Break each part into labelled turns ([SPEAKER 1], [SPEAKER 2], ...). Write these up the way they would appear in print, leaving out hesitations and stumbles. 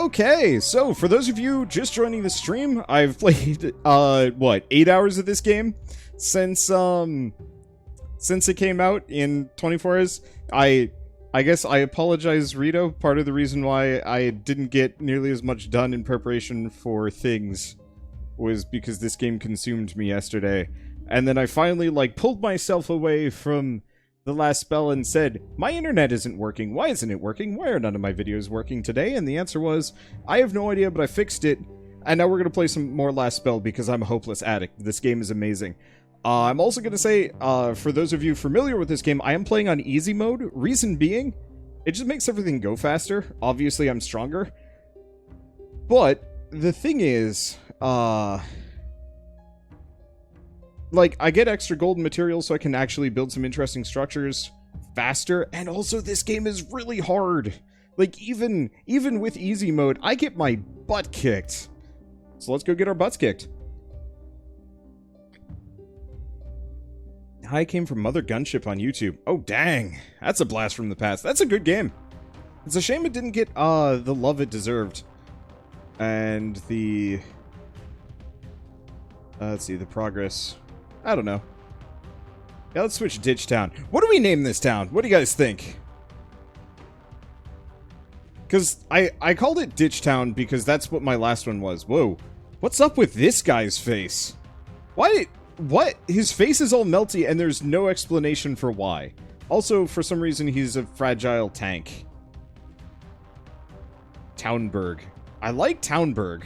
[SPEAKER 1] Okay, so for those of you just joining the stream, I've played, 8 hours of this game since it came out in 24 hours. I guess I apologize, Rito. Part of the reason why I didn't get nearly as much done in preparation for things was because this game consumed me yesterday. And then I finally, pulled myself away from the last spell and said, my internet isn't working. Why isn't it working? Why are none of my videos working today? And the answer was, I have no idea, but I fixed it. And now we're going to play some more last spell because I'm a hopeless addict. This game is amazing. I'm also going to say, for those of you familiar with this game, I am playing on easy mode. Reason being, it just makes everything go faster. Obviously, I'm stronger. But the thing is, I get extra golden materials so I can actually build some interesting structures faster, and also this game is really hard. Even with easy mode, I get my butt kicked. So let's go get our butts kicked. I came from Mother Gunship on YouTube. Oh, dang. That's a blast from the past. That's a good game. It's a shame it didn't get the love it deserved. And the... let's see, the progress... I don't know. Yeah, let's switch Ditch Town. What do we name this town? What do you guys think? Because I called it Ditch Town because that's what my last one was. Whoa. What's up with this guy's face? Why? What? His face is all melty and there's no explanation for why. Also, for some reason, he's a fragile tank. Townburg. I like Townburg.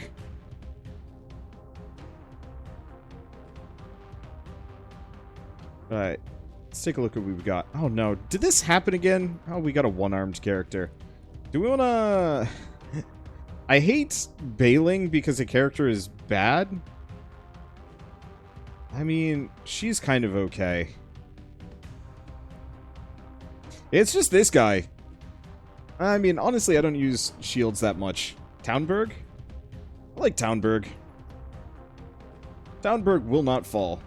[SPEAKER 1] Alright, let's take a look at what we've got. Oh no, did this happen again? Oh, we got a one-armed character. Do we wanna... I hate bailing because a character is bad. I mean, she's kind of okay. It's just this guy. I mean, honestly, I don't use shields that much. Townburg? I like Townburg. Townburg will not fall.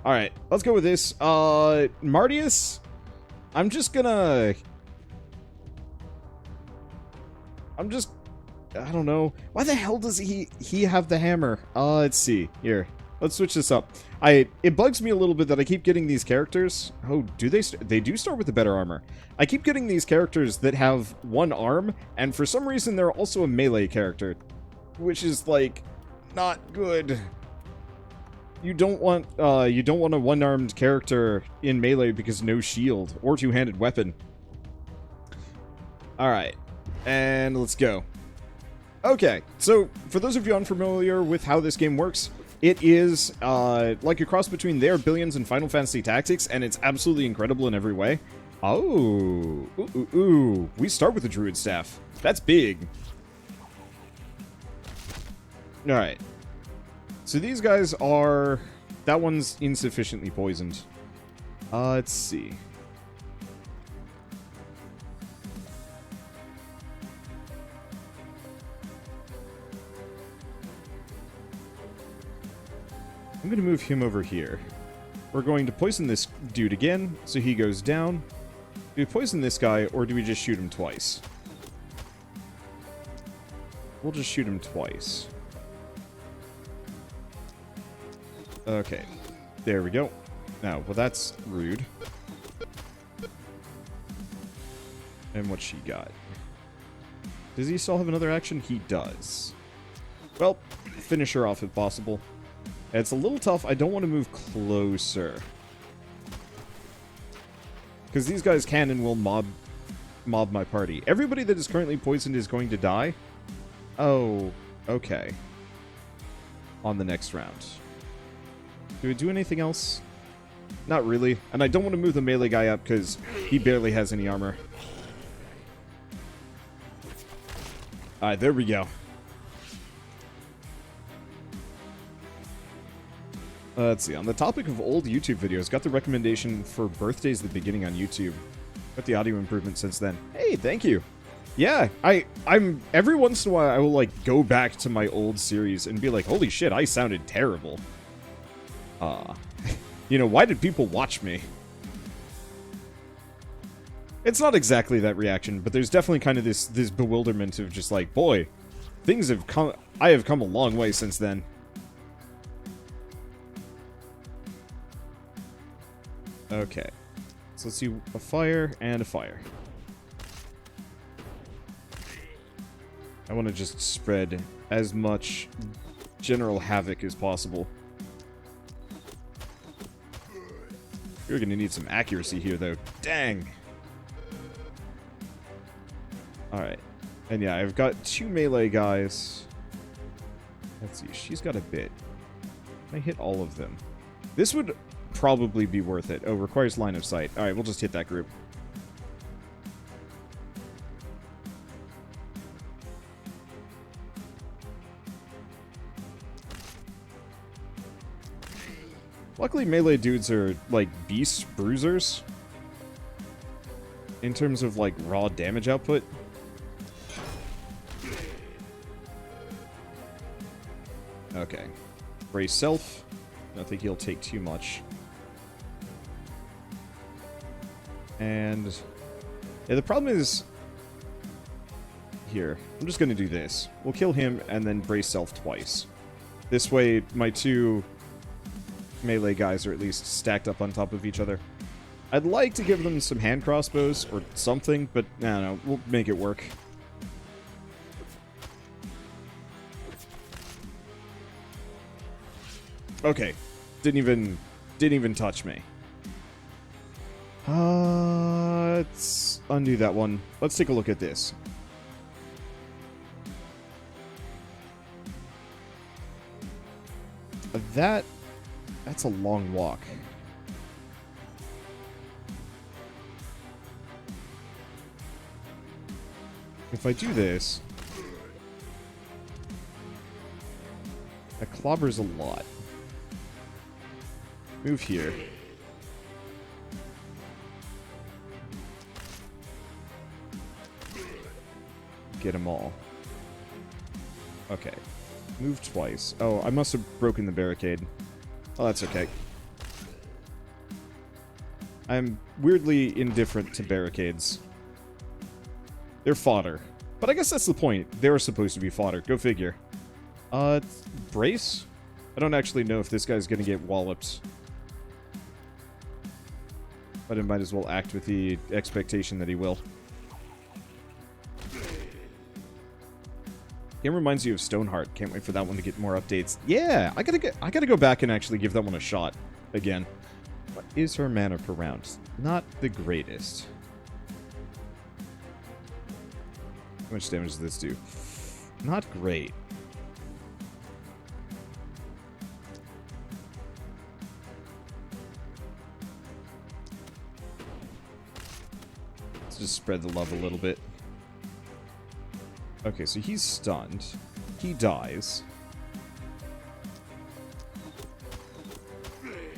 [SPEAKER 1] Alright, let's go with this. Martius? I don't know. Why the hell does he have the hammer? Let's see. Here. Let's switch this up. It bugs me a little bit that I keep getting these characters. Oh, do they? They do start with the better armor. I keep getting these characters that have one arm, and for some reason they're also a melee character. Which is, not good. You don't want a one-armed character in melee because no shield or two-handed weapon. Alright, and let's go. Okay, so for those of you unfamiliar with how this game works, it is like a cross between There Billions and Final Fantasy Tactics, and it's absolutely incredible in every way. Oh, ooh. We start with the Druid Staff. That's big. Alright. So these guys are... That one's insufficiently poisoned. Let's see. I'm going to move him over here. We're going to poison this dude again, so he goes down. Do we poison this guy, or do we just shoot him twice? We'll just shoot him twice. Okay, there we go. Now, well, that's rude. And what's she got? Does he still have another action? He does. Well, finish her off if possible. It's a little tough. I don't want to move closer. Because these guys can and will mob my party. Everybody that is currently poisoned is going to die. Oh, okay. On the next round. Do we do anything else? Not really. And I don't want to move the melee guy up because he barely has any armor. Alright, there we go. Let's see. On the topic of old YouTube videos, got the recommendation for Birthdays at the Beginning on YouTube. Got the audio improvement since then. Hey, thank you. Yeah, I'm every once in a while I will go back to my old series and be like, holy shit, I sounded terrible. Why did people watch me? It's not exactly that reaction, but there's definitely kind of this bewilderment of just boy, things have come... I have come a long way since then. Okay. So let's see a fire and a fire. I want to just spread as much general havoc as possible. You're going to need some accuracy here, though. Dang! Alright. And yeah, I've got 2 melee guys. Let's see, she's got a bit. Can I hit all of them? This would probably be worth it. Oh, requires line of sight. Alright, we'll just hit that group. Luckily, melee dudes are, like, beast bruisers. In terms of, like, raw damage output. Okay. Brace self. I don't think he'll take too much. And... yeah, the problem is... here. I'm just gonna do this. We'll kill him and then brace self twice. This way, my 2... melee guys are at least stacked up on top of each other. I'd like to give them some hand crossbows or something, but no, we'll make it work. Okay, didn't even touch me. Let's undo that one. Let's take a look at this. That's a long walk. If I do this, that clobbers a lot. Move here. Get them all. Okay. Move twice. Oh, I must have broken the barricade. Oh, that's okay. I'm weirdly indifferent to barricades. They're fodder. But I guess that's the point. They were supposed to be fodder. Go figure. Brace? I don't actually know if this guy's gonna get walloped. But I might as well act with the expectation that he will. Game reminds you of Stoneheart. Can't wait for that one to get more updates. Yeah, I gotta go back and actually give that one a shot again. What is her mana per round? Not the greatest. How much damage does this do? Not great. Let's just spread the love a little bit. Okay, so he's stunned. He dies.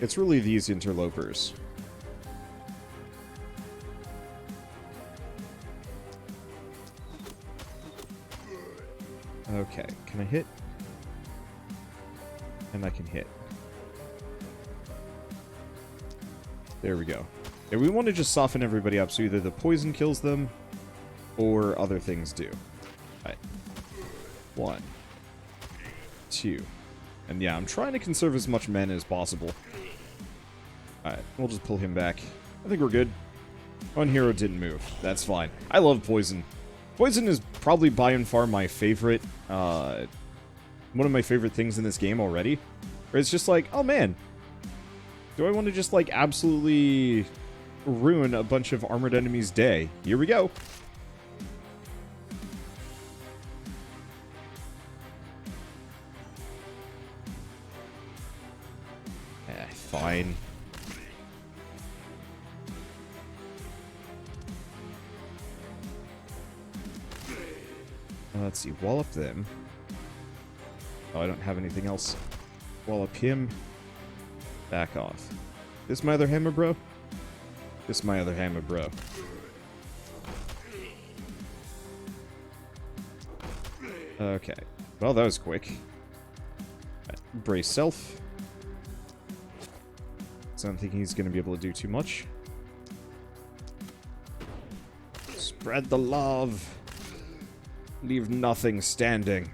[SPEAKER 1] It's really these interlopers. Okay, can I hit? And I can hit. There we go. Yeah, we want to just soften everybody up so either the poison kills them or other things do. Alright. 1. 2. And yeah, I'm trying to conserve as much mana as possible. Alright, we'll just pull him back. I think we're good. One hero didn't move. That's fine. I love poison. Poison is probably by and far my favorite, one of my favorite things in this game already. Where it's just like, oh man, do I want to just like absolutely ruin a bunch of armored enemies' day? Here we go. Fine. Let's see, wallop them. Oh, I don't have anything else. Wallop him. Back off. This my other hammer, bro? This my other hammer, bro. Okay. Well, that was quick. Right. Brace self. So I don't think he's going to be able to do too much. Spread the love. Leave nothing standing.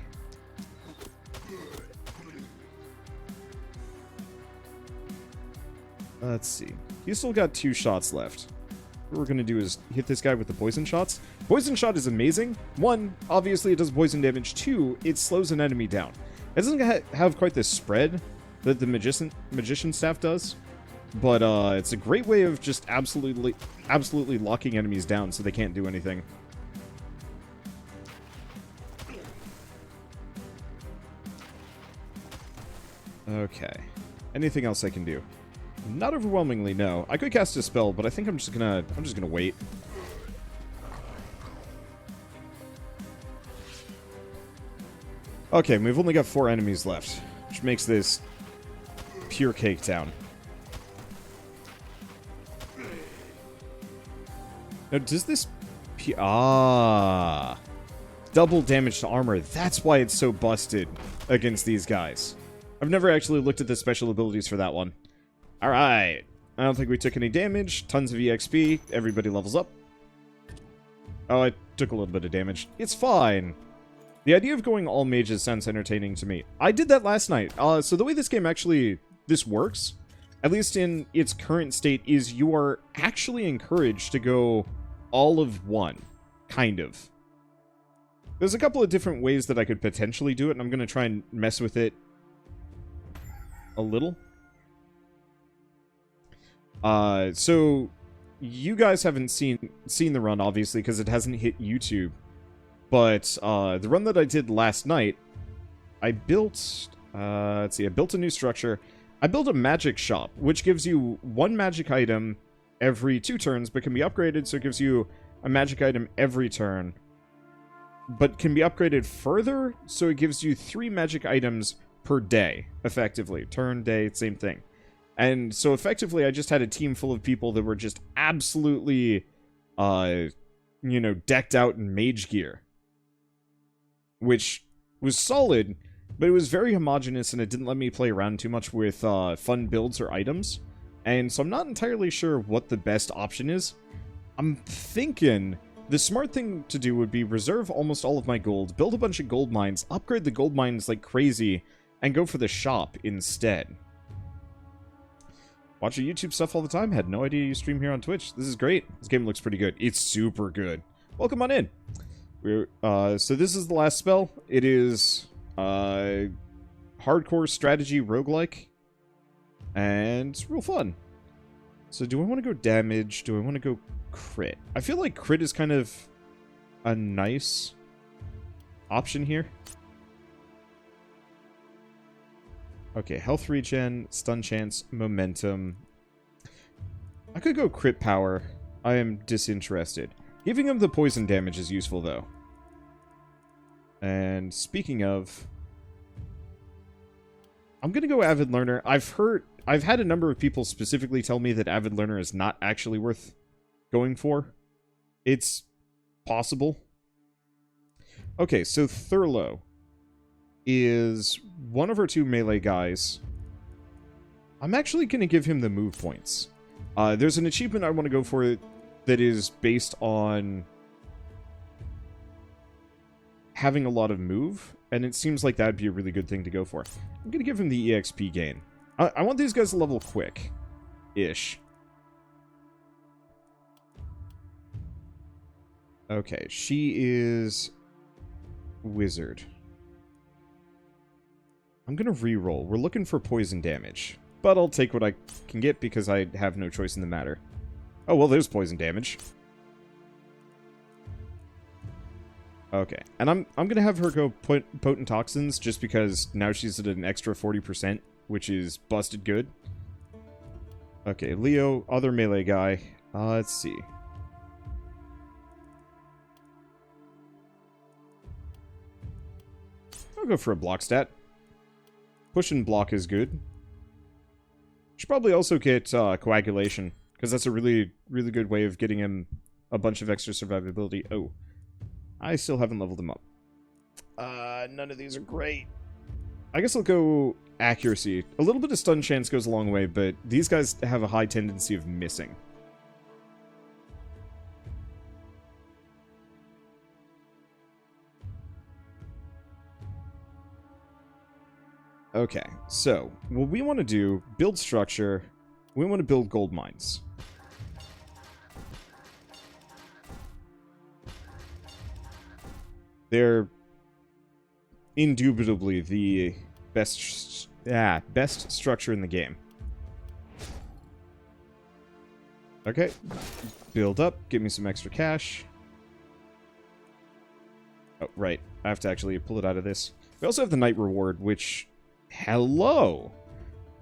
[SPEAKER 1] Let's see. He's still got 2 shots left. What we're going to do is hit this guy with the poison shots. Poison shot is amazing. 1, obviously it does poison damage. 2, it slows an enemy down. It doesn't have quite the spread that the magician staff does, but it's a great way of just absolutely locking enemies down so they can't do anything. Okay. Anything else I can do? Not overwhelmingly, no. I could cast a spell, but I think I'm just gonna wait. Okay, we've only got 4 enemies left, which makes this pure cake down. Now, does this... double damage to armor. That's why it's so busted against these guys. I've never actually looked at the special abilities for that one. Alright. I don't think we took any damage. Tons of EXP. Everybody levels up. Oh, I took a little bit of damage. It's fine. The idea of going all mages sounds entertaining to me. I did that last night. So the way this game actually... this works, at least in its current state, is you are actually encouraged to go all of one. Kind of. There's a couple of different ways that I could potentially do it, and I'm going to try and mess with it a little. So you guys haven't seen the run, obviously, because it hasn't hit YouTube. But the run that I did last night, I built, let's see, I built a new structure. I built a magic shop, which gives you 1 magic item every 2 turns, but can be upgraded, so it gives you a magic item every turn. But can be upgraded further, so it gives you 3 magic items per day, effectively. Turn, day, same thing. And so effectively, I just had a team full of people that were just absolutely, you know, decked out in mage gear. Which was solid, but it was very homogeneous, and it didn't let me play around too much with fun builds or items. And so I'm not entirely sure what the best option is. I'm thinking the smart thing to do would be reserve almost all of my gold, build a bunch of gold mines, upgrade the gold mines like crazy, and go for the shop instead. Watch your YouTube stuff all the time. Had no idea you stream here on Twitch. This is great. This game looks pretty good. It's super good. Welcome on in. So this is the last spell. It is hardcore strategy roguelike. And it's real fun. So do I want to go damage? Do I want to go crit? I feel like crit is kind of a nice option here. Okay, health regen, stun chance, momentum. I could go crit power. I am disinterested. Giving him the poison damage is useful, though. And speaking of... I'm gonna go Avid Learner. I've had a number of people specifically tell me that Avid Learner is not actually worth going for. It's possible. Okay, so Thurlow is one of our 2 melee guys. I'm actually going to give him the move points. There's an achievement I want to go for that is based on having a lot of move, and it seems like that'd be a really good thing to go for. I'm going to give him the EXP gain. I want these guys to level quick-ish. Okay, she is wizard. I'm gonna re-roll. We're looking for poison damage, but I'll take what I can get because I have no choice in the matter. Oh, well, there's poison damage. Okay, and I'm gonna have her go potent toxins just because now she's at an extra 40%, which is busted good. Okay, Leo, other melee guy. Let's see. I'll go for a block stat. Push and block is good. Should probably also get coagulation, because that's a really, really good way of getting him a bunch of extra survivability. Oh, I still haven't leveled him up. None of these are great. I guess I'll go accuracy. A little bit of stun chance goes a long way, but these guys have a high tendency of missing. Okay, so what we want to do, build structure, we want to build gold mines. They're indubitably the best structure in the game. Okay, build up, give me some extra cash. Oh, right, I have to actually pull it out of this. We also have the night reward, which... Hello!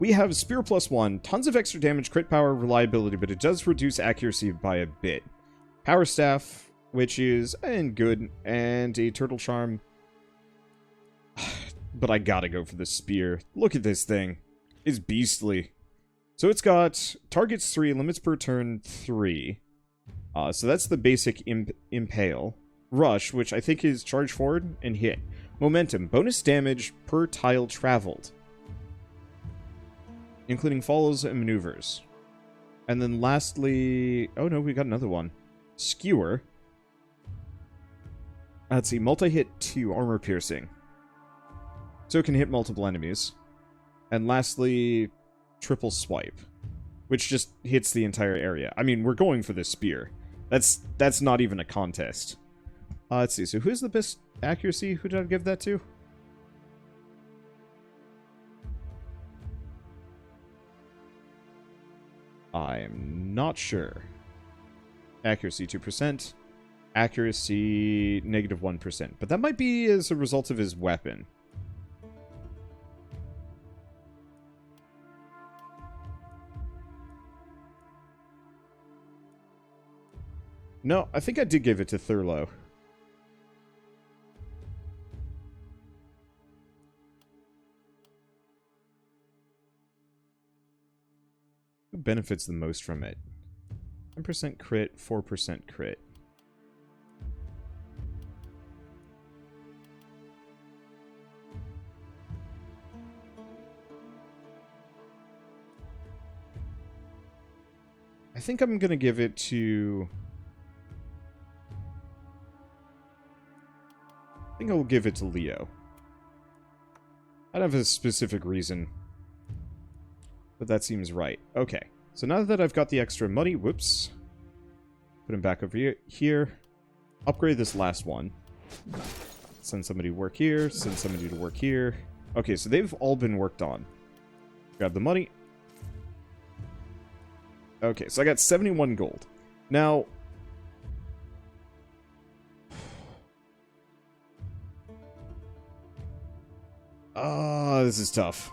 [SPEAKER 1] We have Spear +1, tons of extra damage, crit power, reliability, but it does reduce accuracy by a bit. Power Staff, which is good, and a Turtle Charm. But I gotta go for the Spear. Look at this thing. It's beastly. So it's got targets 3, limits per turn 3. So that's the basic Impale. Rush, which I think is charge forward and hit. Momentum, bonus damage per tile traveled, including follows and maneuvers. And then lastly... Oh no, we got another one. Skewer. Let's see, multi-hit 2, armor piercing. So it can hit multiple enemies. And lastly, triple swipe, which just hits the entire area. I mean, we're going for this spear. That's not even a contest. Let's see, so who's the best accuracy? Who did I give that to? I'm not sure. Accuracy 2%. Accuracy -1%. But that might be as a result of his weapon. No, I think I did give it to Thurlow. Who benefits the most from it? 10% crit, 4% crit. I think I'm gonna give it to... I think I'll give it to Leo. I don't have a specific reason, but that seems right. Okay, so now that I've got the extra money, whoops, put him back over here, upgrade this last one, send somebody to work here, send somebody to work here. Okay, so they've all been worked on. Grab the money. Okay, so I got 71 gold. Now, this is tough.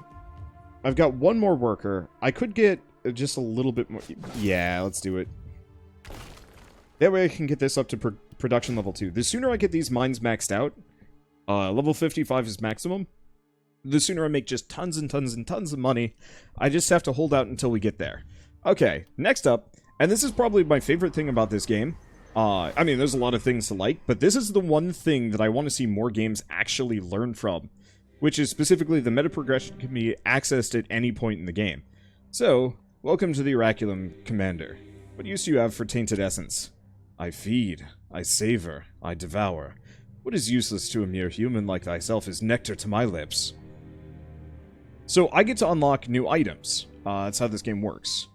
[SPEAKER 1] I've got one more worker. I could get just a little bit more. Yeah, let's do it. That way I can get this up to production level 2. The sooner I get these mines maxed out, level 55 is maximum, the sooner I make just tons and tons and tons of money. I just have to hold out until we get there. Okay, next up, and this is probably my favorite thing about this game. I mean, there's a lot of things to like, but this is the one thing that I want to see more games actually learn from, which is specifically the meta progression can be accessed at any point in the game. So, welcome to the Oraculum, Commander. What use do you have for tainted essence? I feed, I savor, I devour. What is useless to a mere human like thyself is nectar to my lips. So, I get to unlock new items. That's how this game works.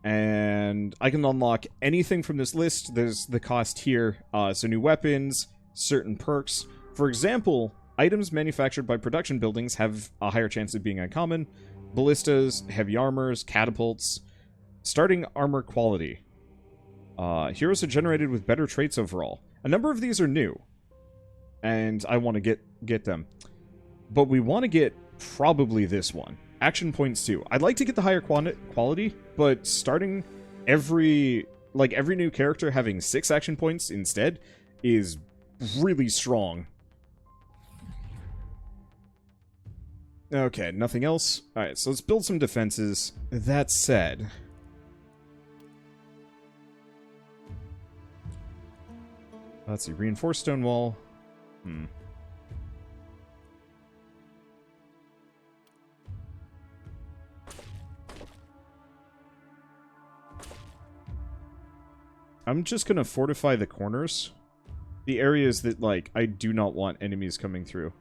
[SPEAKER 1] And I can unlock anything from this list. There's the cost here. So new weapons, certain perks. For example, items manufactured by production buildings have a higher chance of being uncommon. Ballistas, heavy armors, catapults. Starting armor quality. Heroes are generated with better traits overall. A number of these are new. And I want to get them. But we want to get probably this one. Action points too. I'd like to get the higher quality, but starting every new character having 6 action points instead is really strong. Okay, nothing else? Alright, so let's build some defenses. That said, let's see, reinforce Stonewall. I'm just gonna fortify the corners. The areas that, like, I do not want enemies coming through.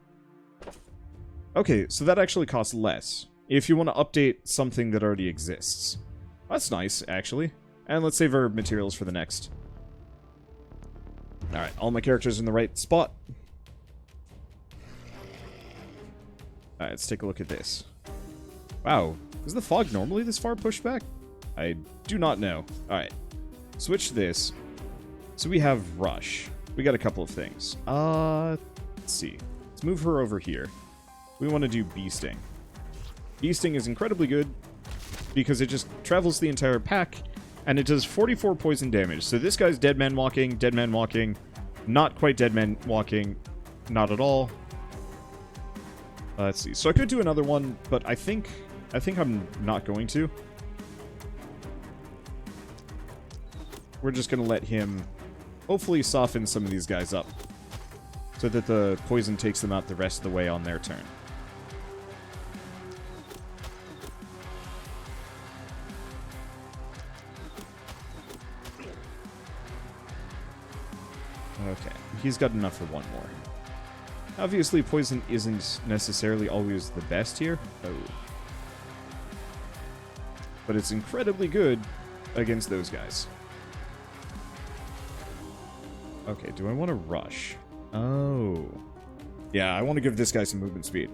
[SPEAKER 1] Okay, so that actually costs less if you want to update something that already exists. That's nice, actually. And let's save our materials for the next. Alright, all my characters in the right spot. Alright, let's take a look at this. Wow, is the fog normally this far pushed back? I do not know. Alright, switch this. So we have Rush. We got a couple of things. Let's see. Let's move her over here. We want to do Beasting. Beasting is incredibly good because it just travels the entire pack, and it does 44 poison damage. So this guy's dead man walking, not quite dead man walking, not at all. Let's see. So I could do another one, but I think I'm not going to. We're just going to let him hopefully soften some of these guys up so that the poison takes them out the rest of the way on their turn. Okay, he's got enough for one more. Obviously, poison isn't necessarily always the best here. Oh. But it's incredibly good against those guys. Okay, do I want to rush? Oh. Yeah, I want to give this guy some movement speed.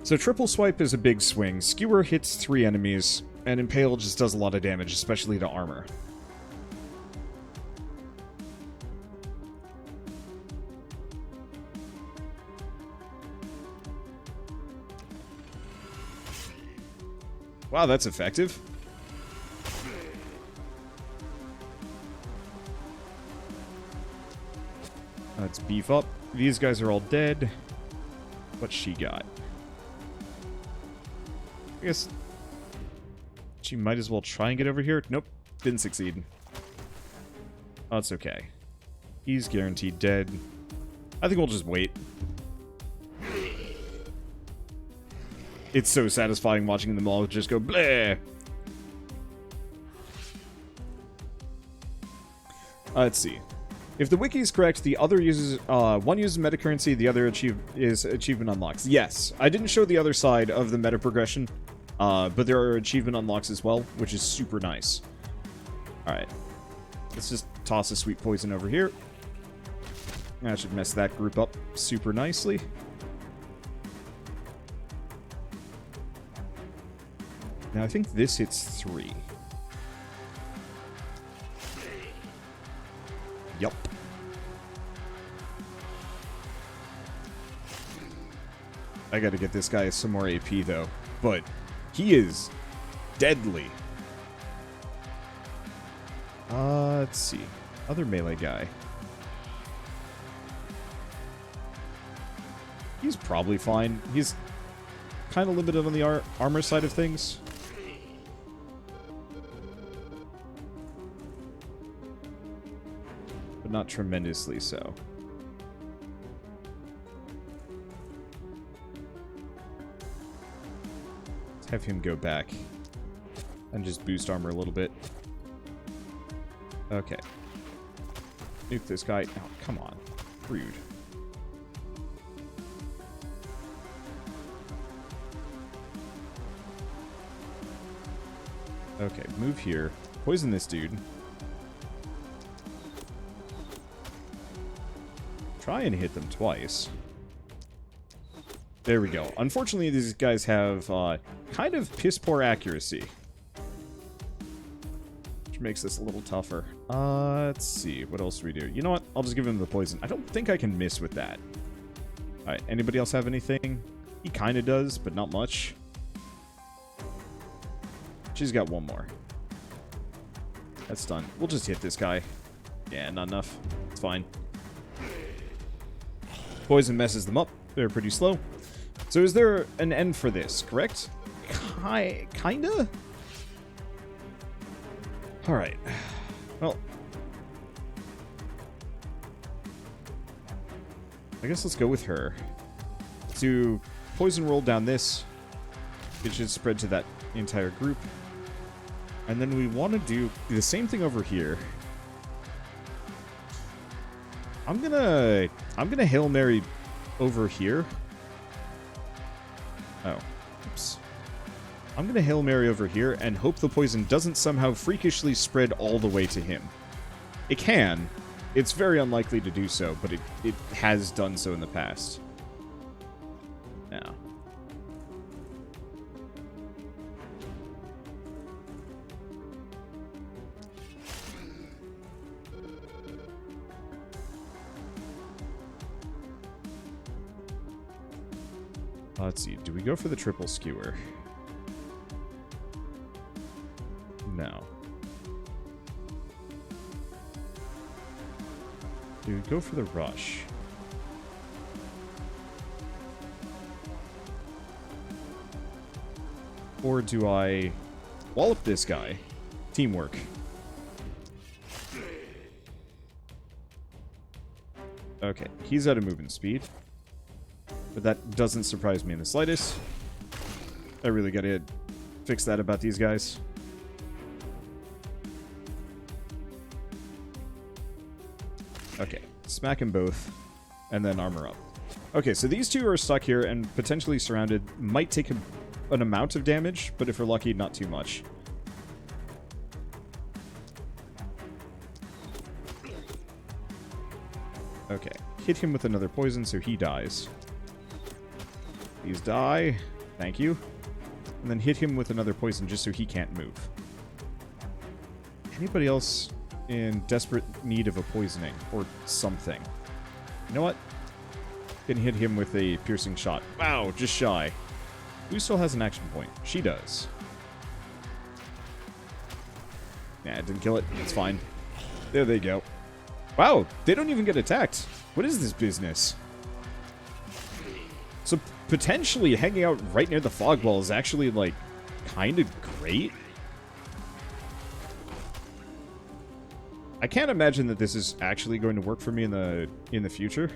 [SPEAKER 1] So triple swipe is a big swing. Skewer hits 3 enemies, and Impale just does a lot of damage, especially to armor. Wow, that's effective. Let's beef up. These guys are all dead. What's she got? I guess she might as well try and get over here. Nope, didn't succeed. Oh, it's okay. He's guaranteed dead. I think we'll just wait. It's so satisfying watching them all just go bleh. Let's see. If the wiki is correct, the other uses one uses meta currency, the other is achievement unlocks. Yes, I didn't show the other side of the meta progression, but there are achievement unlocks as well, which is super nice. All right, let's just toss a sweet poison over here. That should mess that group up super nicely. Now I think this hits 3. Yup. I gotta get this guy some more AP though, but he is deadly. Let's see. Other melee guy. He's probably fine. He's kind of limited on the armor side of things. But not tremendously so. Let's have him go back and just boost armor a little bit. Okay. Nuke this guy. Oh, come on. Rude. Okay, move here. Poison this dude. Try and hit them twice. There we go. Unfortunately, these guys have kind of piss-poor accuracy, which makes this a little tougher. Let's see. What else do we do? You know what? I'll just give him the poison. I don't think I can miss with that. Alright, anybody else have anything? He kind of does, but not much. She's got one more. That's done. We'll just hit this guy. Yeah, not enough. It's fine. Poison messes them up. They're pretty slow. So is there an end for this, correct? Kinda? Alright. Well. I guess let's go with her. To poison roll down this. It should spread to that entire group. And then we want to do the same thing over here. I'm gonna Hail Mary over here. Oh, oops. I'm gonna Hail Mary over here and hope the poison doesn't somehow freakishly spread all the way to him. It can. It's very unlikely to do so, but it has done so in the past. Now. Let's see, do we go for the triple skewer? No. Do we go for the rush? Or do I wallop this guy? Teamwork. Okay, he's out of movement speed. But that doesn't surprise me in the slightest. I really gotta fix that about these guys. Okay, smack them both, and then armor up. Okay, so these two are stuck here and potentially surrounded. Might take an amount of damage, but if we're lucky, not too much. Okay, hit him with another poison so he dies. These die. Thank you. And then hit him with another poison just so he can't move. Anybody else in desperate need of a poisoning or something? You know what? Can hit him with a piercing shot. Wow, just shy. Who still has an action point? She does. Nah, it didn't kill it. It's fine. There they go. Wow, they don't even get attacked. What is this business? So potentially hanging out right near the fog wall is actually, like, kind of great. I can't imagine that this is actually going to work for me in the future.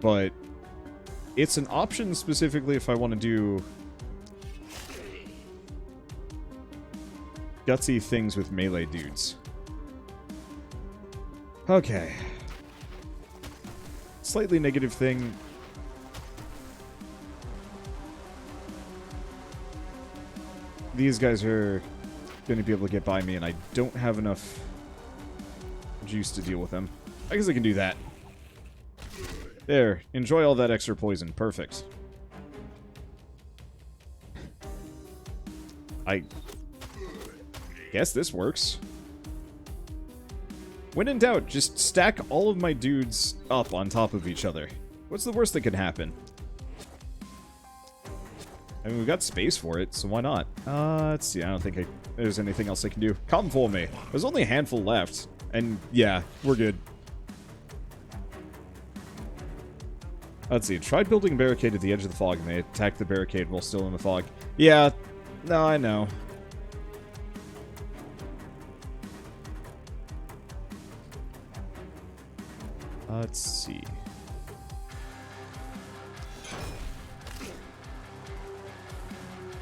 [SPEAKER 1] But it's an option specifically if I want to do gutsy things with melee dudes. Okay. Slightly negative thing. These guys are going to be able to get by me, and I don't have enough juice to deal with them. I guess I can do that. There. Enjoy all that extra poison. Perfect. I guess this works. When in doubt, just stack all of my dudes up on top of each other. What's the worst that could happen? I mean, we've got space for it, so why not? Let's see, I don't think there's anything else I can do. Come for me. There's only a handful left. And, yeah, we're good. Let's see, try building a barricade at the edge of the fog, and they attack the barricade while still in the fog. Yeah, no, I know. Let's see.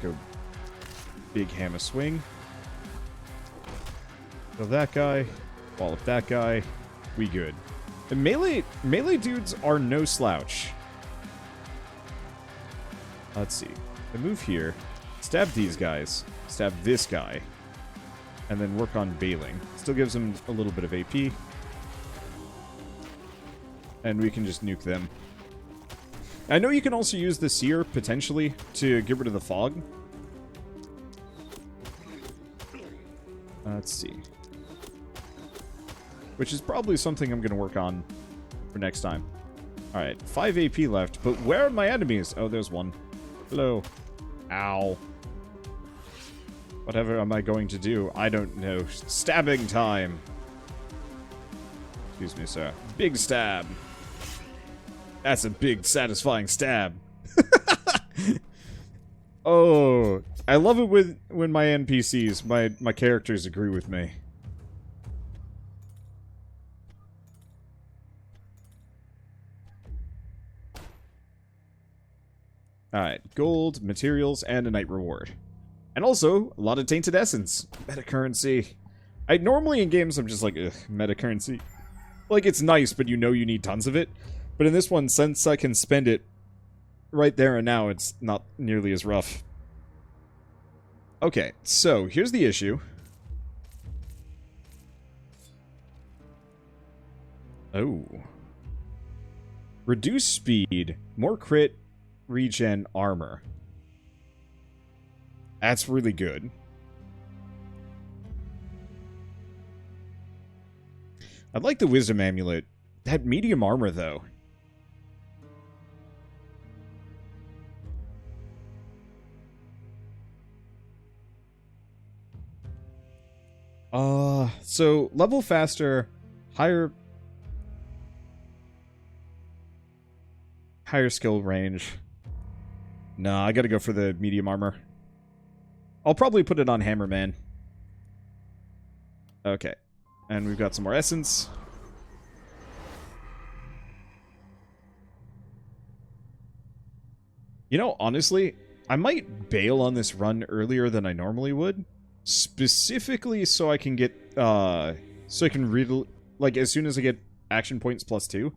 [SPEAKER 1] Go big hammer swing. Kill that guy. Wallop that guy. We good. The melee dudes are no slouch. Let's see. I move here. Stab these guys. Stab this guy. And then work on bailing. Still gives him a little bit of AP. And we can just nuke them. I know you can also use the Seer, potentially, to get rid of the fog. Let's see. Which is probably something I'm going to work on for next time. Alright, 5 AP left, but where are my enemies? Oh, there's one. Hello. Ow. Whatever am I going to do? I don't know. Stabbing time. Excuse me, sir. Big stab. That's a big, satisfying stab. Oh, I love it when my NPCs, my characters agree with me. Alright, gold, materials, and a night reward. And also, a lot of tainted essence. Meta currency. Normally in games I'm just like, ugh, meta currency. Like, it's nice, but you know you need tons of it. But in this one, since I can spend it right there and now, it's not nearly as rough. Okay, so here's the issue. Oh. Reduce speed, more crit, regen, armor. That's really good. I'd like the Wisdom Amulet. That medium armor, though. So level faster, higher skill range. No, I gotta go for the medium armor. I'll probably put it on Hammerman. Okay. And we've got some more essence. You know, honestly, I might bail on this run earlier than I normally would. Specifically so I can get, so I can read, like, as soon as I get action points +2.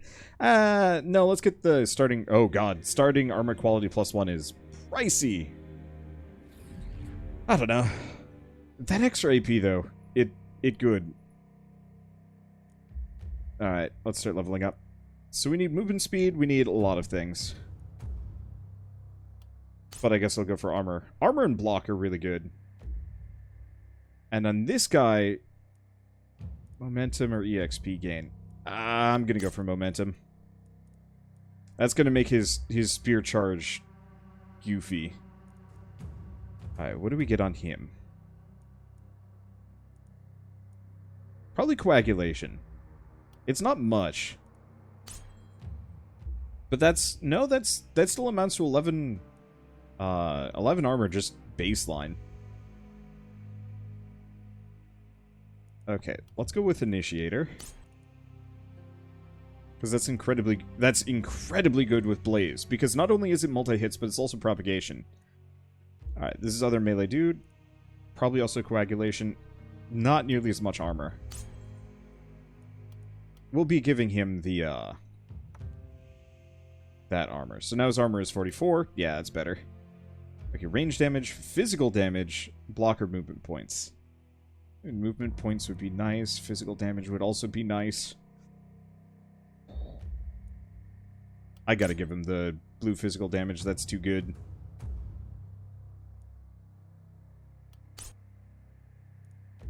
[SPEAKER 1] No, let's get the starting, oh god, starting armor quality +1 is pricey. I don't know. That extra AP, though, it good. Alright, let's start leveling up. So we need movement speed, we need a lot of things. But I guess I'll go for armor. Armor and block are really good. And on this guy, momentum or EXP gain. I'm gonna go for momentum. That's gonna make his spear charge goofy. Alright, what do we get on him? Probably coagulation. It's not much. But that's... No, that still amounts to 11 armor, just baseline. Okay, let's go with Initiator. Because that's incredibly good with Blaze. Because not only is it multi-hits, but it's also propagation. Alright, this is other melee dude. Probably also coagulation. Not nearly as much armor. We'll be giving him the, that armor. So now his armor is 44. Yeah, that's better. Okay, range damage, physical damage, blocker movement points. And movement points would be nice. Physical damage would also be nice. I gotta give him the blue physical damage. That's too good.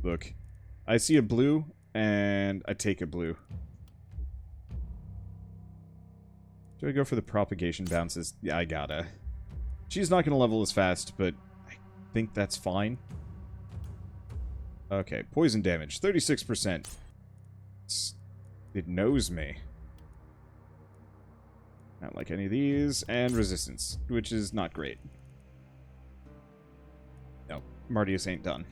[SPEAKER 1] Look. I see a blue, and I take a blue. Do I go for the propagation bounces? Yeah, I gotta. She's not gonna level as fast, but I think that's fine. Okay, poison damage, 36%. It knows me. Not like any of these. And resistance, which is not great. No, Martius ain't done.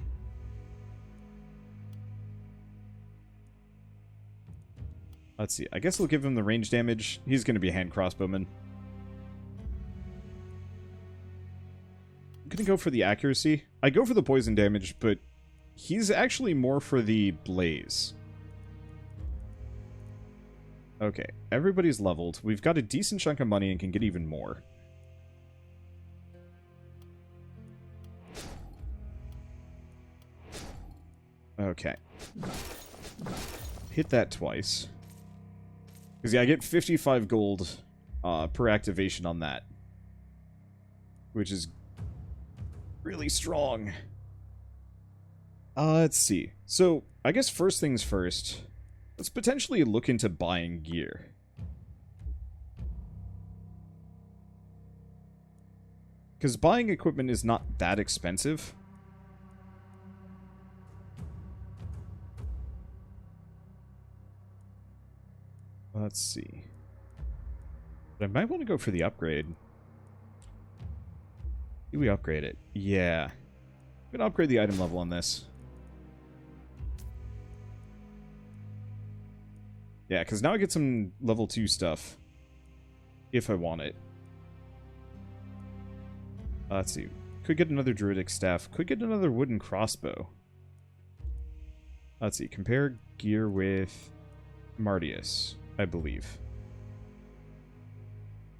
[SPEAKER 1] Let's see, I guess we'll give him the range damage. He's going to be a hand crossbowman. I'm going to go for the accuracy. I go for the poison damage, but he's actually more for the blaze. Okay, everybody's leveled. We've got a decent chunk of money and can get even more. Okay. Hit that twice. Because, yeah, I get 55 gold per activation on that. Which is really strong. Let's see. So, I guess first things first, let's potentially look into buying gear. Because buying equipment is not that expensive. Let's see. But I might want to go for the upgrade. Do we upgrade it? Yeah. I'm going to upgrade the item level on this. Yeah, because now I get some level 2 stuff. If I want it. Let's see. Could get another druidic staff. Could get another wooden crossbow. Let's see. Compare gear with Martius, I believe.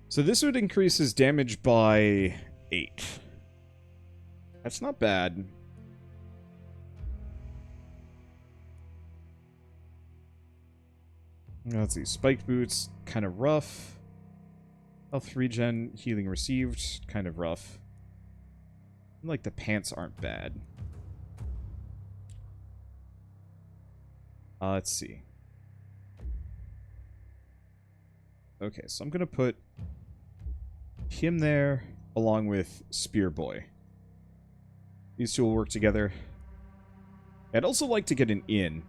[SPEAKER 1] So this would increase his damage by 8. That's not bad. Let's see. Spiked boots, kind of rough. Health regen, healing received, kind of rough. Like the pants aren't bad. Let's see. Okay, so I'm gonna put him there along with Spear Boy. These two will work together. I'd also like to get an inn.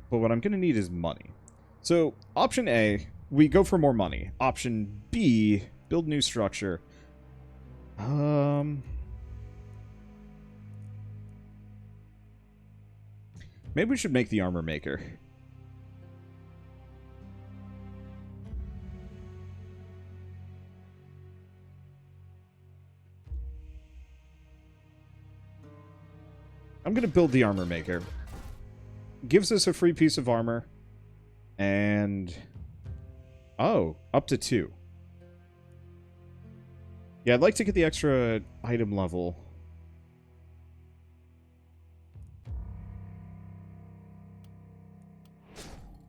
[SPEAKER 1] But what I'm going to need is money. So, option A, we go for more money. Option B, build new structure. Maybe we should make the armor maker. I'm going to build the armor maker. Gives us a free piece of armor. And... oh, up to 2. Yeah, I'd like to get the extra item level.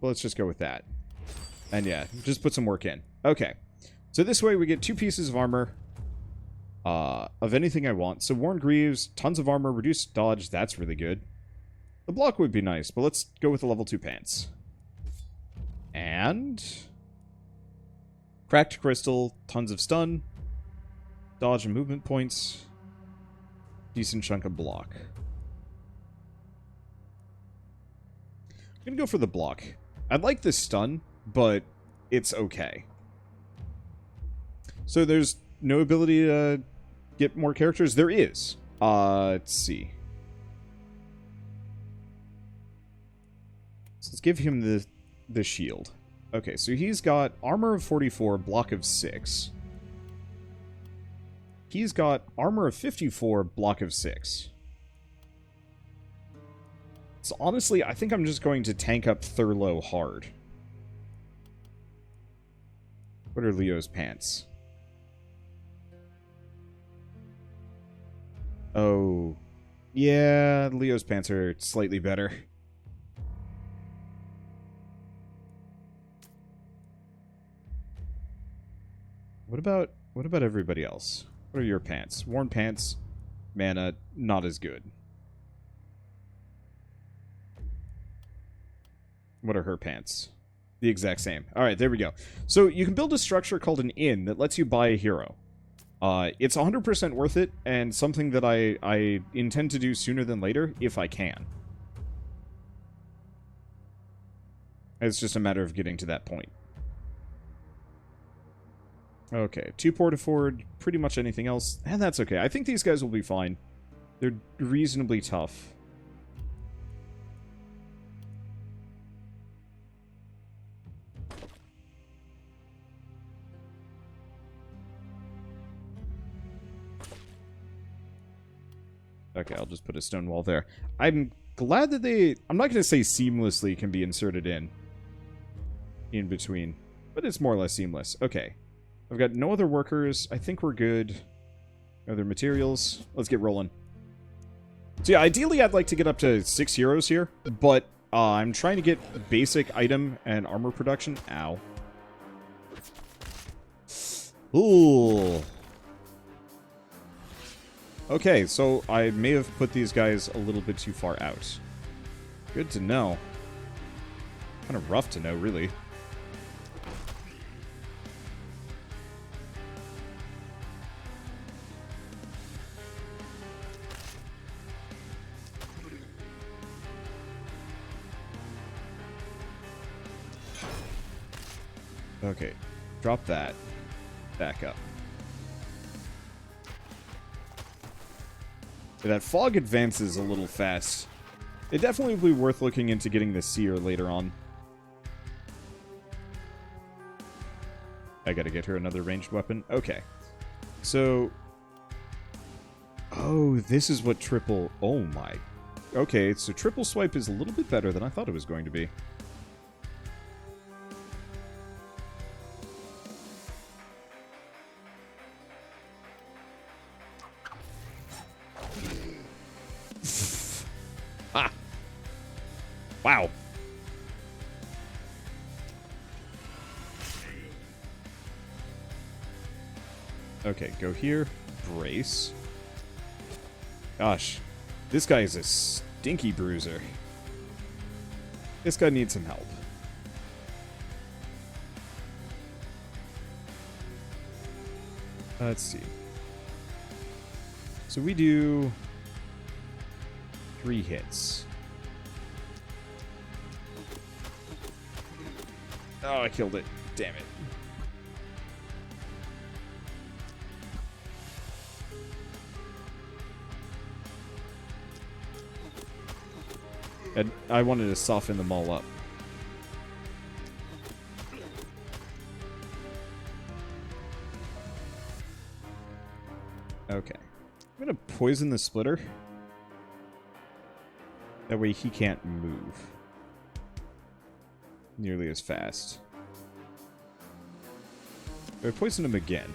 [SPEAKER 1] Well, let's just go with that. And yeah, just put some work in. Okay. So this way we get 2 pieces of armor. Of anything I want. So Worn Greaves, tons of armor, reduced dodge, that's really good. The block would be nice, but let's go with the level 2 pants. And... cracked crystal, tons of stun, dodge and movement points, decent chunk of block. I'm gonna go for the block. I like this stun, but it's okay. So there's no ability to get more characters? There is. Let's see. So let's give him the shield. Okay, so he's got armor of 44, block of 6. He's got armor of 54, block of 6. So honestly, I think I'm just going to tank up Thurlow hard. What are Leo's pants? Oh. Yeah, Leo's pants are slightly better. What about everybody else? What are your pants? Worn pants, mana, not as good. What are her pants? The exact same. Alright, there we go. So you can build a structure called an inn that lets you buy a hero. It's 100% worth it, and something that I intend to do sooner than later, if I can. It's just a matter of getting to that point. Okay, 2 port afford, pretty much anything else, and that's okay. I think these guys will be fine. They're reasonably tough. Okay, I'll just put a Stonewall there. I'm glad that I'm not going to say seamlessly can be inserted in between, but it's more or less seamless. Okay. I've got no other workers. I think we're good. No other materials. Let's get rolling. So yeah, ideally I'd like to get up to 6 heroes here, but I'm trying to get basic item and armor production. Ow. Ooh. Okay, so I may have put these guys a little bit too far out. Good to know. Kind of rough to know, really. Okay, drop that. Back up. Yeah, that fog advances a little fast. It definitely would be worth looking into getting the seer later on. I gotta get her another ranged weapon. Okay. So... Oh, this is what triple... Oh my... Okay, so triple swipe is a little bit better than I thought it was going to be. Ah! Wow. Okay, go here. Brace. Gosh. This guy is a stinky bruiser. This guy needs some help. Let's see. So we do 3 hits. Oh, I killed it. Damn it. And I wanted to soften them all up. Okay. I'm gonna poison the splitter. That way he can't move nearly as fast. Do I poison him again?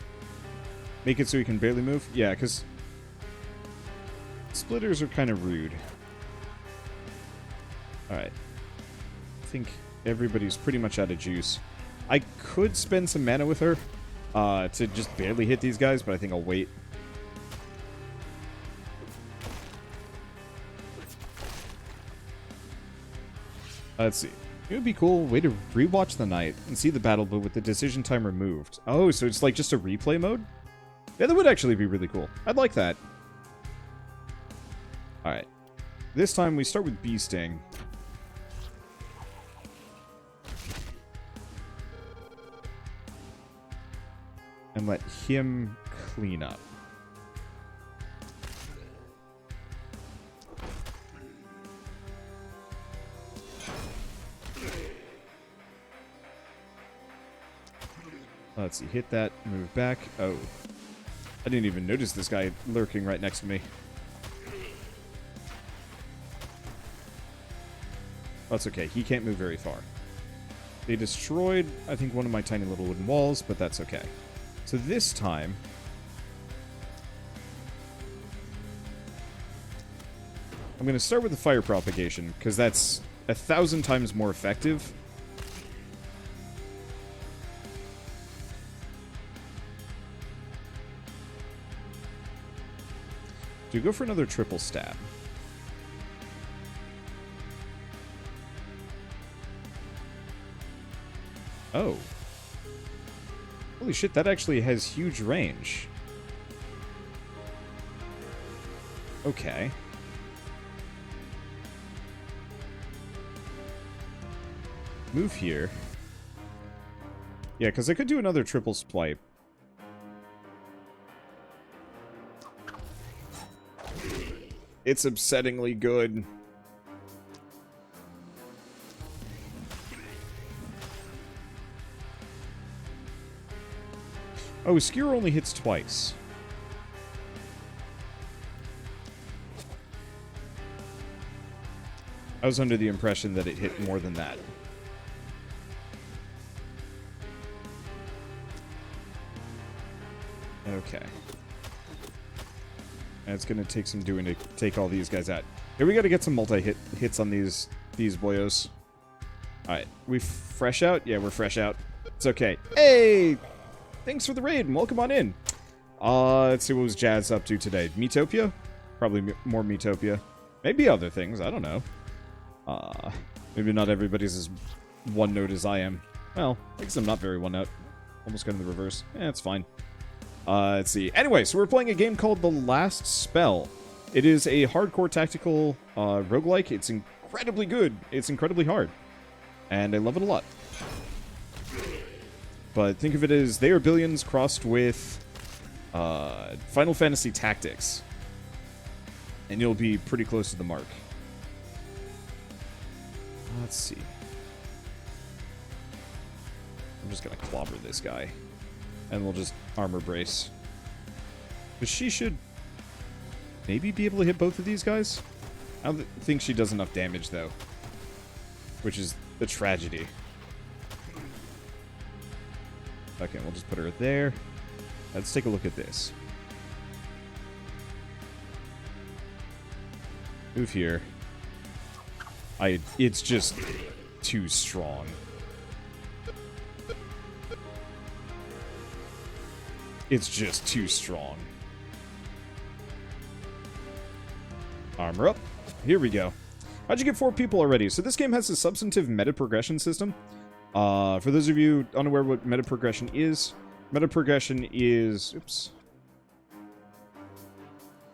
[SPEAKER 1] Make it so he can barely move? Yeah, because splitters are kind of rude. Alright. I think everybody's pretty much out of juice. I could spend some mana with her to just barely hit these guys, but I think I'll wait. Let's see. It would be cool way to rewatch the night and see the battle, but with the decision time removed. Oh, so it's like just a replay mode? Yeah, that would actually be really cool. I'd like that. Alright. This time we start with Bee Sting. And let him clean up. Let's see, hit that, move back. Oh. I didn't even notice this guy lurking right next to me. That's okay, he can't move very far. They destroyed, I think, one of my tiny little wooden walls, but that's okay. So this time... I'm going to start with the fire propagation, because that's 1,000 times more effective. Do you go for another triple stab? Oh. Holy shit, that actually has huge range. Okay. Move here. Yeah, because I could do another triple swipe. It's upsettingly good. Oh, Skewer only hits twice. I was under the impression that it hit more than that. Okay. And it's gonna take some doing to take all these guys out. Here, we gotta get some multi-hits on these boyos. Alright, we fresh out? Yeah, we're fresh out. It's okay. Hey! Thanks for the raid, and welcome on in. Let's see what was Jazz up to today. Metopia? Probably more Metopia. Maybe other things, I don't know. Maybe not everybody's as one-note as I am. Well, I guess I'm not very one-note. Almost got in the reverse. It's fine. Let's see. Anyway, so we're playing a game called The Last Spell. It is a hardcore tactical roguelike. It's incredibly good. It's incredibly hard. And I love it a lot. But think of it as They Are Billions crossed with Final Fantasy Tactics. And you'll be pretty close to the mark. Let's see. I'm just going to clobber this guy. And we'll just armor brace. But she should maybe be able to hit both of these guys. I don't think she does enough damage, though. Which is a tragedy. Okay, we'll just put her there. Let's take a look at this. Move here. It's just too strong. It's just too strong. Armor up. Here we go. How'd you get 4 people already? So this game has a substantive meta progression system. For those of you unaware what meta progression is oops.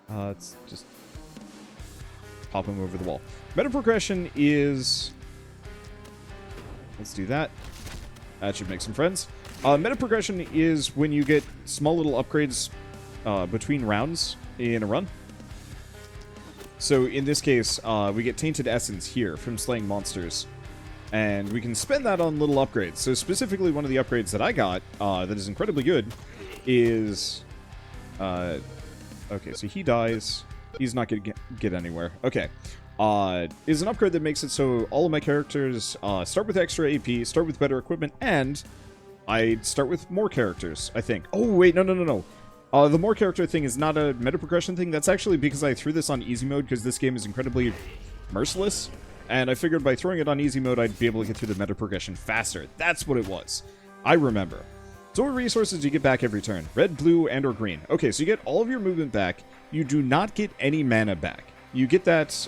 [SPEAKER 1] Let's just pop him over the wall. Meta progression is, let's do that. That should make some friends. Meta progression is when you get small little upgrades between rounds in a run. So in this case, we get Tainted Essence here from slaying monsters. And we can spend that on little upgrades. So specifically one of the upgrades that I got, that is incredibly good, is... okay, so he dies. He's not going to get anywhere. Okay. Is an upgrade that makes it so all of my characters start with extra AP, start with better equipment, and I start with more characters, I think. Oh, wait, no. The more character thing is not a meta progression thing. That's actually because I threw this on easy mode because this game is incredibly merciless. And I figured by throwing it on easy mode, I'd be able to get through the meta progression faster. That's what it was. I remember. So what resources do you get back every turn? Red, blue, and or green. Okay, so you get all of your movement back. You do not get any mana back. You get that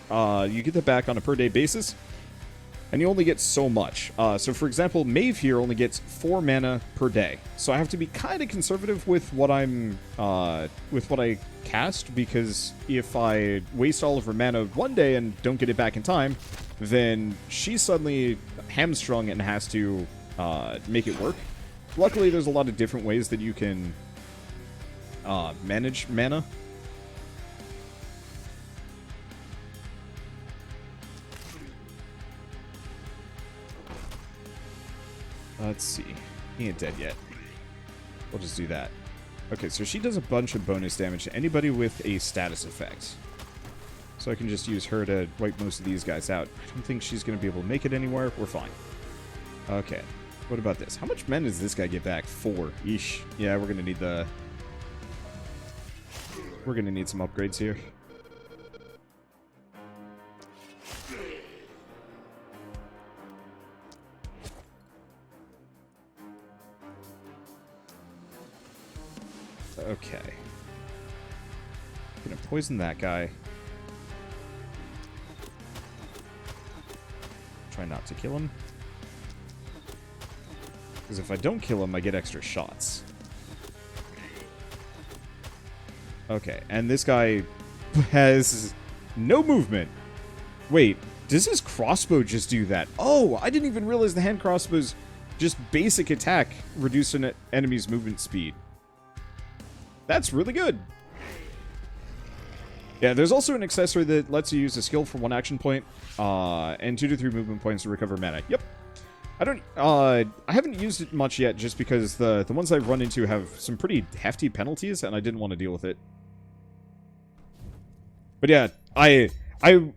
[SPEAKER 1] back on a per day basis. And you only get so much. So for example, Maeve here only gets 4 mana per day. So I have to be kind of conservative with what I cast, because if I waste all of her mana one day and don't get it back in time, then she's suddenly hamstrung and has to make it work. Luckily, there's a lot of different ways that you can manage mana. Let's see. He ain't dead yet. We'll just do that. Okay, so she does a bunch of bonus damage to anybody with a status effect. So I can just use her to wipe most of these guys out. I don't think she's going to be able to make it anywhere. We're fine. Okay. What about this? How much men does this guy get back? 4. Eesh. Yeah, we're going to need the... We're going to need some upgrades here. Okay. Gonna poison that guy. Try not to kill him. Because if I don't kill him, I get extra shots. Okay, and this guy has no movement. Wait, does his crossbow just do that? Oh, I didn't even realize the hand crossbow's just basic attack reduced an enemy's movement speed. That's really good. Yeah, there's also an accessory that lets you use a skill for 1 action point, and 2 to 3 movement points to recover mana. Yep. I haven't used it much yet, just because the ones I've run into have some pretty hefty penalties, and I didn't want to deal with it. But yeah, I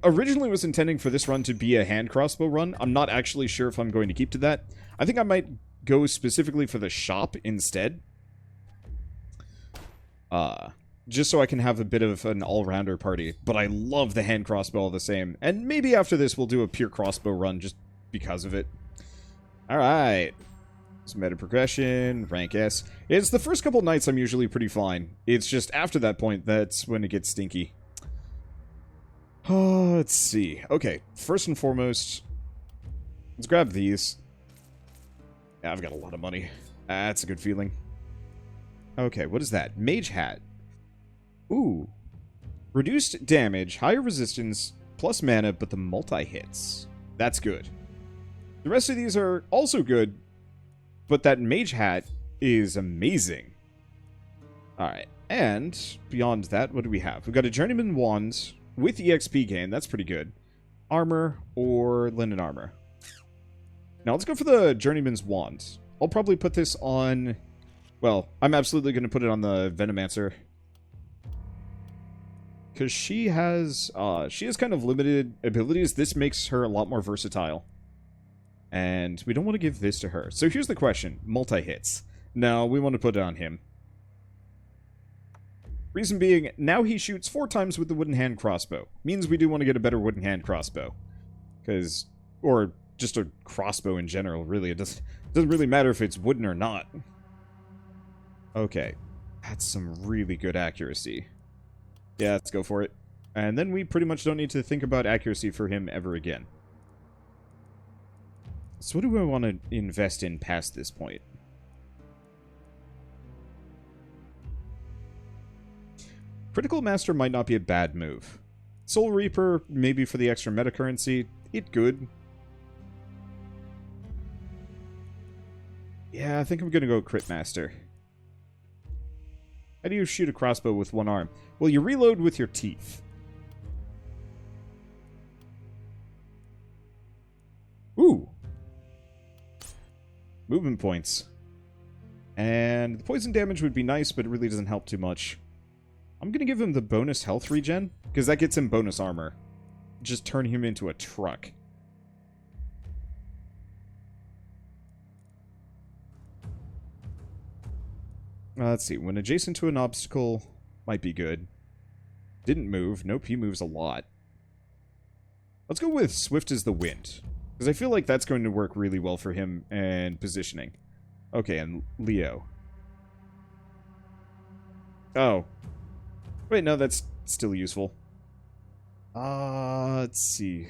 [SPEAKER 1] originally was intending for this run to be a hand crossbow run. I'm not actually sure if I'm going to keep to that. I think I might go specifically for the shop instead. Just so I can have a bit of an all-rounder party. But I love the hand crossbow all the same. And maybe after this we'll do a pure crossbow run just because of it. Alright. Some meta progression, rank S. It's the first couple nights I'm usually pretty fine. It's just after that point that's when it gets stinky. Oh, let's see. Okay, first and foremost, let's grab these. Yeah, I've got a lot of money. That's a good feeling. Okay, what is that? Mage Hat. Ooh. Reduced damage, higher resistance, plus mana, but the multi-hits. That's good. The rest of these are also good, but that Mage Hat is amazing. Alright, and beyond that, what do we have? We've got a Journeyman Wand with EXP gain. That's pretty good. Armor or linen armor. Now let's go for the Journeyman's Wand. I'll probably put this on... Well, I'm absolutely going to put it on the Venomancer. Because she has kind of limited abilities. This makes her a lot more versatile. And we don't want to give this to her. So here's the question. Multi-hits. No, we want to put it on him. Reason being, now he shoots 4 times with the wooden hand crossbow. Means we do want to get a better wooden hand crossbow. Because, or just a crossbow in general, really. It doesn't really matter if it's wooden or not. Okay. That's some really good accuracy. Yeah, let's go for it. And then we pretty much don't need to think about accuracy for him ever again. So what do I want to invest in past this point? Critical Master might not be a bad move. Soul Reaper, maybe for the extra meta currency. It good. Yeah, I think I'm going to go Crit Master. How do you shoot a crossbow with one arm? Well, you reload with your teeth. Ooh. Movement points. And the poison damage would be nice, but it really doesn't help too much. I'm going to give him the bonus health regen, because that gets him bonus armor. Just turn him into a truck. Let's see. When adjacent to an obstacle, might be good. Didn't move. Nope, he moves a lot. Let's go with Swift as the Wind. Because I feel like that's going to work really well for him and positioning. Okay, and Leo. Oh. Wait, no, that's still useful. Let's see.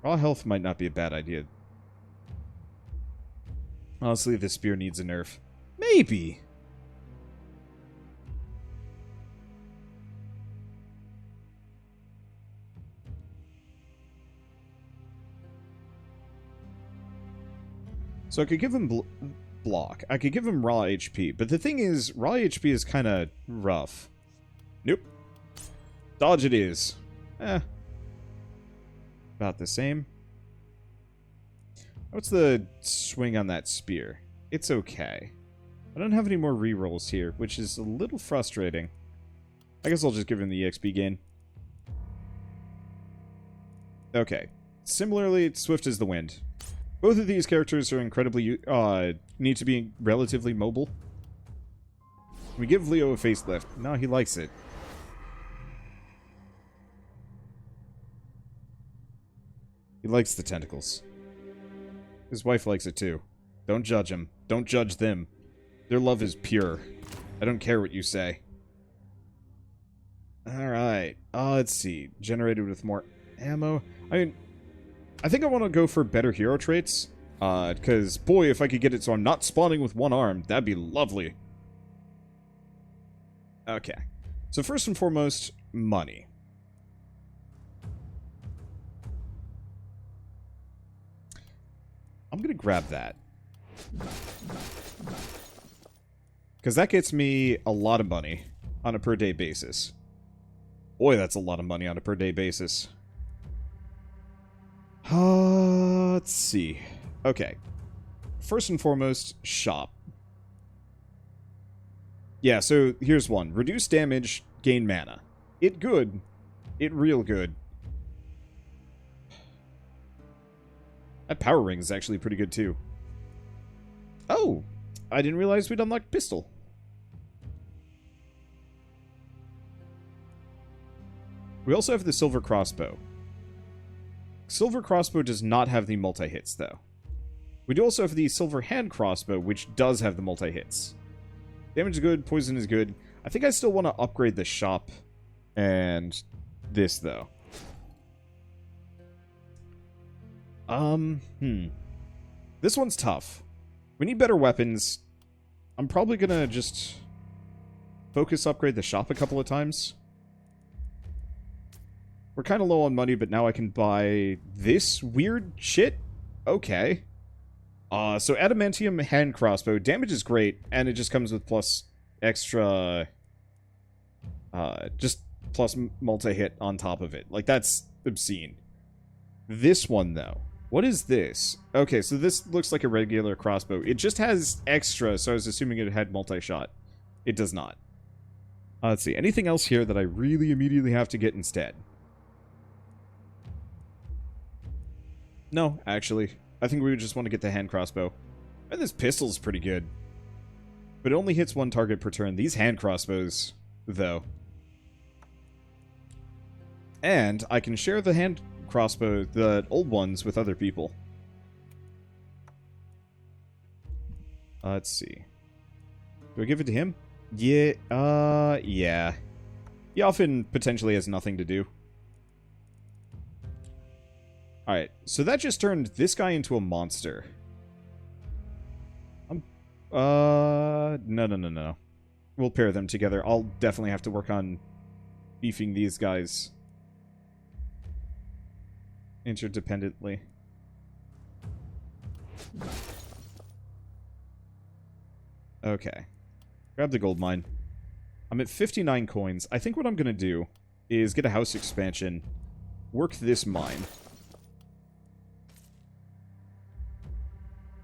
[SPEAKER 1] Raw health might not be a bad idea. Honestly, this spear needs a nerf. Maybe. So I could give him block. I could give him raw HP. But the thing is, raw HP is kind of rough. Nope. Dodge it is. About the same. What's the swing on that spear? It's okay. I don't have any more rerolls here, which is a little frustrating. I guess I'll just give him the EXP gain. Okay. Similarly, Swift as the Wind. Both of these characters are incredibly, need to be relatively mobile. We give Leo a facelift. No, he likes it. He likes the tentacles. His wife likes it too. Don't judge him. Don't judge them. Their love is pure. I don't care what you say. Alright. Let's see. Generated with more ammo. I mean, I think I want to go for better hero traits. Because, boy, if I could get it so I'm not spawning with one arm, that'd be lovely. Okay. So first and foremost, money. I'm going to grab that. Because that gets me a lot of money on a per day basis. Boy, that's a lot of money on a per day basis. Let's see. Okay. First and foremost, shop. Yeah, so here's one. Reduce damage, gain mana. It good. It real good. That power ring is actually pretty good too. Oh! I didn't realize we'd unlocked pistol. We also have the silver crossbow. Silver crossbow does not have the multi-hits, though. We do also have the silver hand crossbow, which does have the multi-hits. Damage is good, poison is good. I think I still want to upgrade the shop and this, though. This one's tough. We need better weapons. I'm probably gonna just focus upgrade the shop a couple of times. We're kind of low on money, but now I can buy this weird shit? Okay. So Adamantium hand crossbow. Damage is great, and it just comes with plus extra... just plus multi-hit on top of it. Like, that's obscene. This one, though. What is this? Okay, so this looks like a regular crossbow. It just has extra, so I was assuming it had multi-shot. It does not. Let's see. Anything else here that I really immediately have to get instead? No, actually. I think we would just want to get the hand crossbow. And this pistol's pretty good. But it only hits one target per turn. These hand crossbows, though. And I can share the hand crossbow, the old ones, with other people. Let's see. Do I give it to him? Yeah, yeah. He often potentially has nothing to do. Alright, so that just turned this guy into a monster. No. We'll pair them together. I'll definitely have to work on beefing these guys interdependently. Okay. Grab the gold mine. I'm at 59 coins. I think what I'm going to do is get a house expansion, work this mine.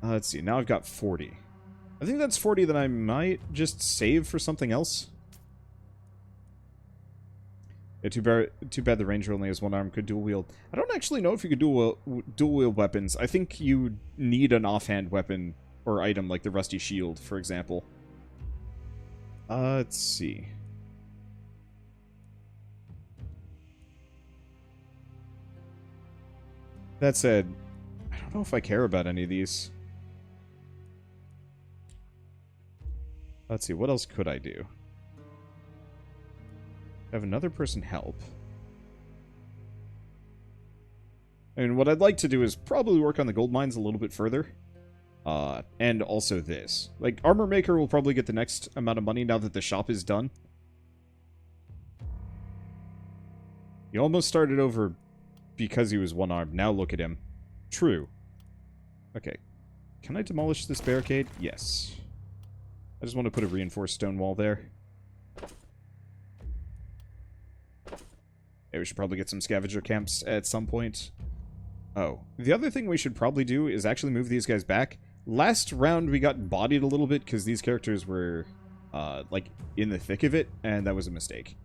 [SPEAKER 1] Let's see. Now I've got 40. I think that's 40 that I might just save for something else. Yeah, too bad the ranger only has one arm, could dual wield. I don't actually know if you could dual wield weapons. I think you need an offhand weapon or item like the rusty shield, for example. Let's see. That said, I don't know if I care about any of these. Let's see, what else could I do? Have another person help. And what I'd like to do is probably work on the gold mines a little bit further. And also this. Like, Armor Maker will probably get the next amount of money now that the shop is done. He almost started over because he was one-armed. Now look at him. True. Okay. Can I demolish this barricade? Yes. I just want to put a reinforced stone wall there. Yeah, we should probably get some scavenger camps at some point. Oh. The other thing we should probably do is actually move these guys back. Last round we got bodied a little bit because these characters were, like, in the thick of it, and that was a mistake.